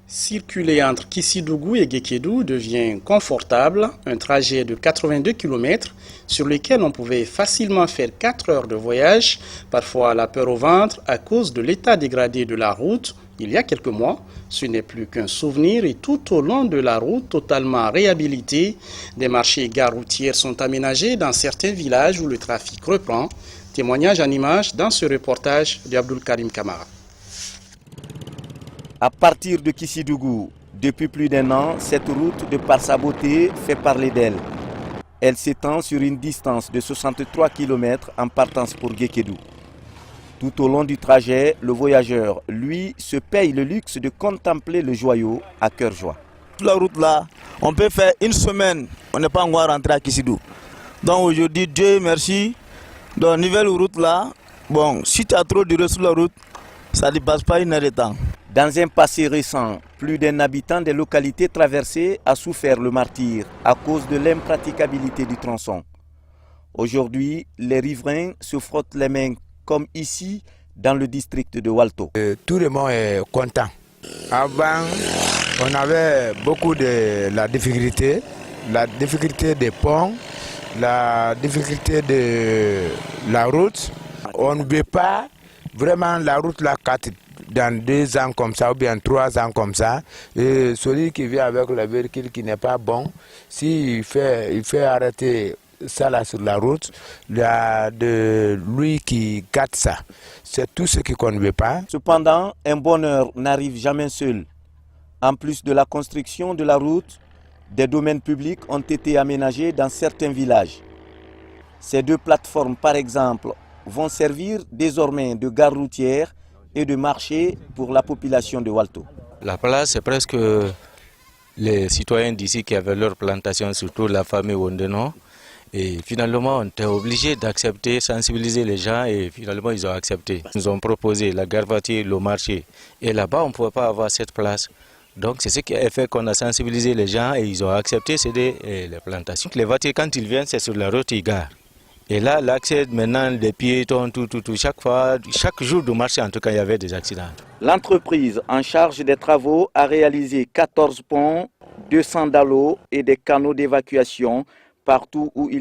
Circuler entre Kissidougou et Guékédou devient confortable, un trajet de 82 km sur lequel on pouvait facilement faire 4 heures de voyage, parfois la peur au ventre à cause de l'état dégradé de la route. Il y a quelques mois, ce n'est plus qu'un souvenir et tout au long de la route totalement réhabilitée, des marchés et gares routières sont aménagés dans certains villages où le trafic reprend. Témoignage en images dans ce reportage de Abdul Karim Kamara. À partir de Kissidougou, depuis plus d'1 an, cette route, de par sa beauté, fait parler d'elle. Elle s'étend sur une distance de 63 km en partance pour Guékédou. Tout au long du trajet, le voyageur, lui, se paye le luxe de contempler le joyau à cœur joie. La route là, on peut faire 1 semaine, on n'est pas encore rentré à Kissidou. Donc aujourd'hui, Dieu merci, dans la nouvelle route là, bon, si tu as trop duré sur la route, ça ne dépasse pas 1 heure de temps. Dans un passé récent, plus d'1 habitant des localités traversées a souffert le martyre à cause de l'impraticabilité du tronçon. Aujourd'hui, les riverains se frottent les mains comme ici dans le district de Walto. Tout le monde est content. Avant, on avait beaucoup de la difficulté des ponts, la difficulté de la route. On ne veut pas vraiment la route là dans 2 ans comme ça ou bien 3 ans comme ça. Et celui qui vient avec le véhicule qui n'est pas bon, s'il fait arrêter ça là sur la route, il y a de lui qui gâte ça. C'est tout ce qu'on ne veut pas. Cependant, un bonheur n'arrive jamais seul. En plus de la construction de la route, des domaines publics ont été aménagés dans certains villages. Ces 2 plateformes, par exemple, vont servir désormais de gare routière et de marché pour la population de Walto. La place, c'est presque les citoyens d'ici qui avaient leur plantation, surtout la famille Wondeno. Et finalement, on était obligé d'accepter, sensibiliser les gens et finalement, ils ont accepté. Ils nous ont proposé la gare voiture, le marché. Et là-bas, on ne pouvait pas avoir cette place. Donc, c'est ce qui a fait qu'on a sensibilisé les gens et ils ont accepté céder les plantations. Les voitures, quand ils viennent, c'est sur la route, ils garent. Et là, l'accès maintenant des piétons, tout, chaque jour de marché, en tout cas, il y avait des accidents. L'entreprise en charge des travaux a réalisé 14 ponts, 200 dallos et des canaux d'évacuation partout où il